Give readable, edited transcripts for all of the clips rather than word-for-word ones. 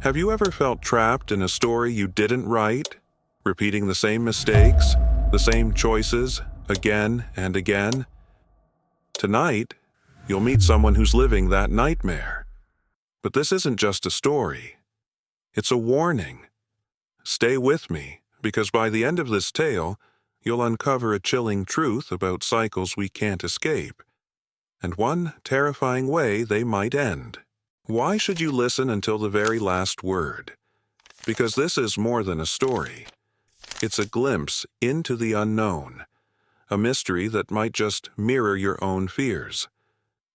Have you ever felt trapped in a story you didn't write, repeating the same mistakes, the same choices, again and again? Tonight, you'll meet someone who's living that nightmare. But this isn't just a story. It's a warning. Stay with me, because by the end of this tale, you'll uncover a chilling truth about cycles we can't escape, and one terrifying way they might end. Why should you listen until the very last word? Because this is more than a story. It's a glimpse into the unknown, a mystery that might just mirror your own fears.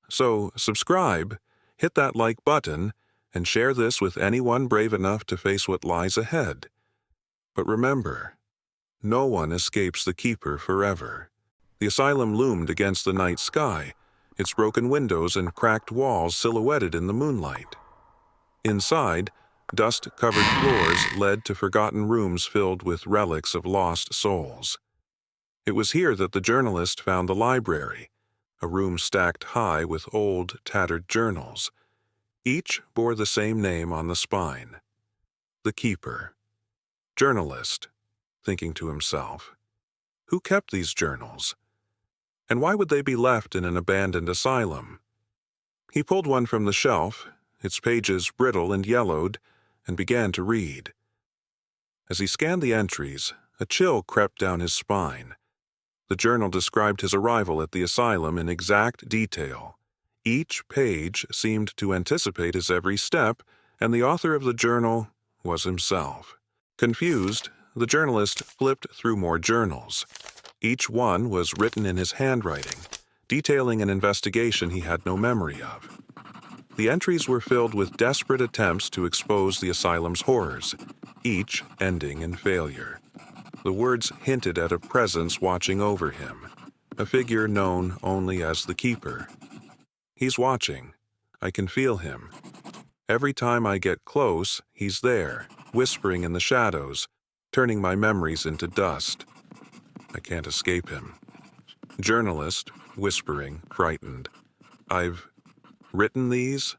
So, subscribe, hit that like button, and share this with anyone brave enough to face what lies ahead. But remember, no one escapes the keeper forever. The asylum loomed against the night sky, its broken windows and cracked walls silhouetted in the moonlight. Inside, dust-covered floors led to forgotten rooms filled with relics of lost souls. It was here that the journalist found the library, a room stacked high with old, tattered journals. Each bore the same name on the spine: The Keeper. Journalist, thinking to himself. Who kept these journals? And why would they be left in an abandoned asylum? He pulled one from the shelf, its pages brittle and yellowed, and began to read. As he scanned the entries, a chill crept down his spine. The journal described his arrival at the asylum in exact detail. Each page seemed to anticipate his every step, and the author of the journal was himself. Confused, the journalist flipped through more journals. Each one was written in his handwriting, detailing an investigation he had no memory of. The entries were filled with desperate attempts to expose the asylum's horrors, each ending in failure. The words hinted at a presence watching over him, a figure known only as the Keeper. He's watching. I can feel him. Every time I get close, he's there, whispering in the shadows, turning my memories into dust. I can't escape him. Journalist, whispering, frightened. I've written these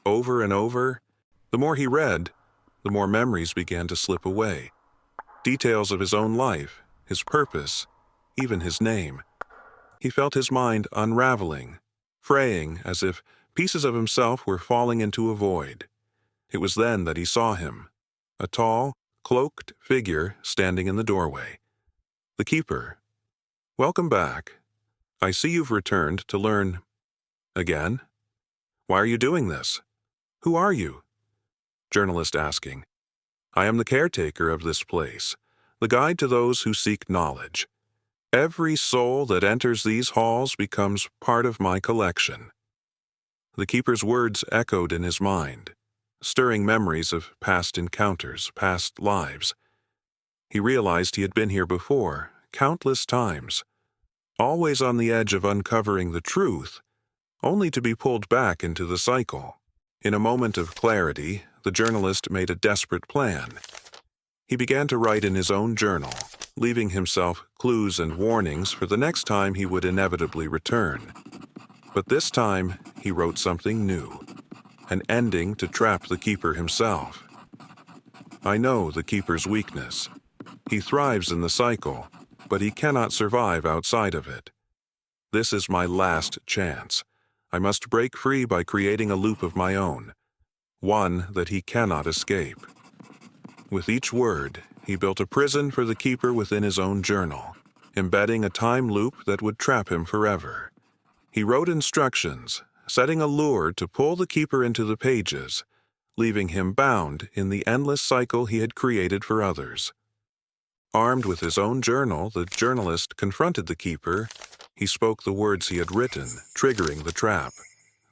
over and over. The more he read, the more memories began to slip away. Details of his own life, his purpose, even his name. He felt his mind unraveling, fraying as if pieces of himself were falling into a void. It was then that he saw him, a tall, cloaked figure standing in the doorway. The Keeper. Welcome back. I see you've returned to learn. Again? Why are you doing this? Who are you? Journalist asking. I am the caretaker of this place, the guide to those who seek knowledge. Every soul that enters these halls becomes part of my collection. The Keeper's words echoed in his mind, stirring memories of past encounters, past lives. He realized he had been here before, countless times, always on the edge of uncovering the truth, only to be pulled back into the cycle. In a moment of clarity, the journalist made a desperate plan. He began to write in his own journal, leaving himself clues and warnings for the next time he would inevitably return. But this time, he wrote something new, an ending to trap the Keeper himself. I know the Keeper's weakness. He thrives in the cycle, but he cannot survive outside of it. This is my last chance. I must break free by creating a loop of my own, one that he cannot escape. With each word, he built a prison for the Keeper within his own journal, embedding a time loop that would trap him forever. He wrote instructions, setting a lure to pull the Keeper into the pages, leaving him bound in the endless cycle he had created for others. Armed with his own journal, the journalist confronted the Keeper. He spoke the words he had written, triggering the trap.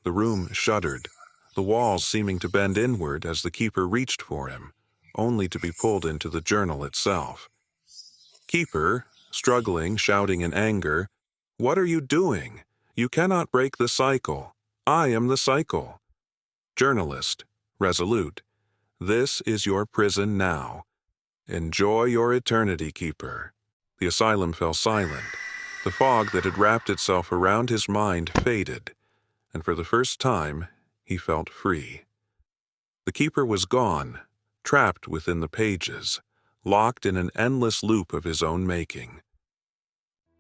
The room shuddered, the walls seeming to bend inward as the Keeper reached for him, only to be pulled into the journal itself. Keeper, struggling, shouting in anger, "What are you doing? You cannot break the cycle. I am the cycle." Journalist, resolute, "This is your prison now. Enjoy your eternity, Keeper." The asylum fell silent. The fog that had wrapped itself around his mind faded, and for the first time, he felt free. The keeper was gone, trapped within the pages, locked in an endless loop of his own making.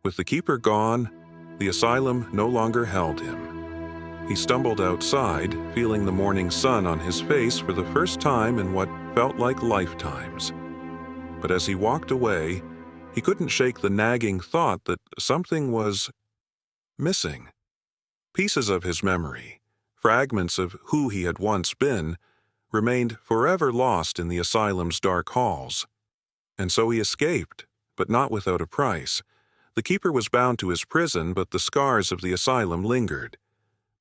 With the keeper gone, the asylum no longer held him. He stumbled outside, feeling the morning sun on his face for the first time in what felt like lifetimes. But as he walked away, he couldn't shake the nagging thought that something was missing. Pieces of his memory, fragments of who he had once been, remained forever lost in the asylum's dark halls. And so he escaped, but not without a price. The keeper was bound to his prison, but the scars of the asylum lingered.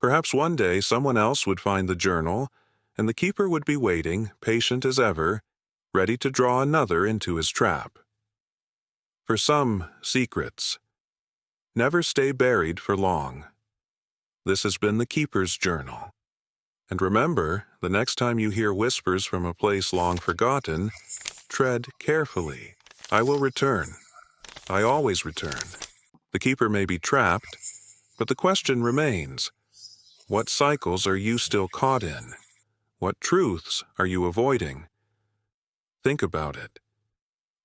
Perhaps one day someone else would find the journal, and the keeper would be waiting, patient as ever, ready to draw another into his trap. For some secrets never stay buried for long. This has been the Keeper's Journal. And remember, the next time you hear whispers from a place long forgotten, tread carefully. I will return. I always return. The keeper may be trapped, but the question remains: what cycles are you still caught in? What truths are you avoiding? Think about it.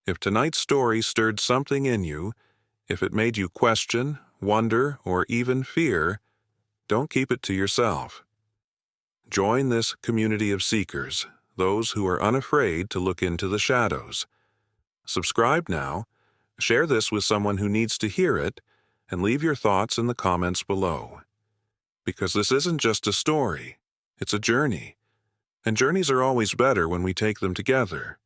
If tonight's story stirred something in you, if it made you question, wonder, or even fear, don't keep it to yourself. Join this community of seekers, those who are unafraid to look into the shadows. Subscribe now, share this with someone who needs to hear it, and leave your thoughts in the comments below. Because this isn't just a story, it's a journey. And journeys are always better when we take them together.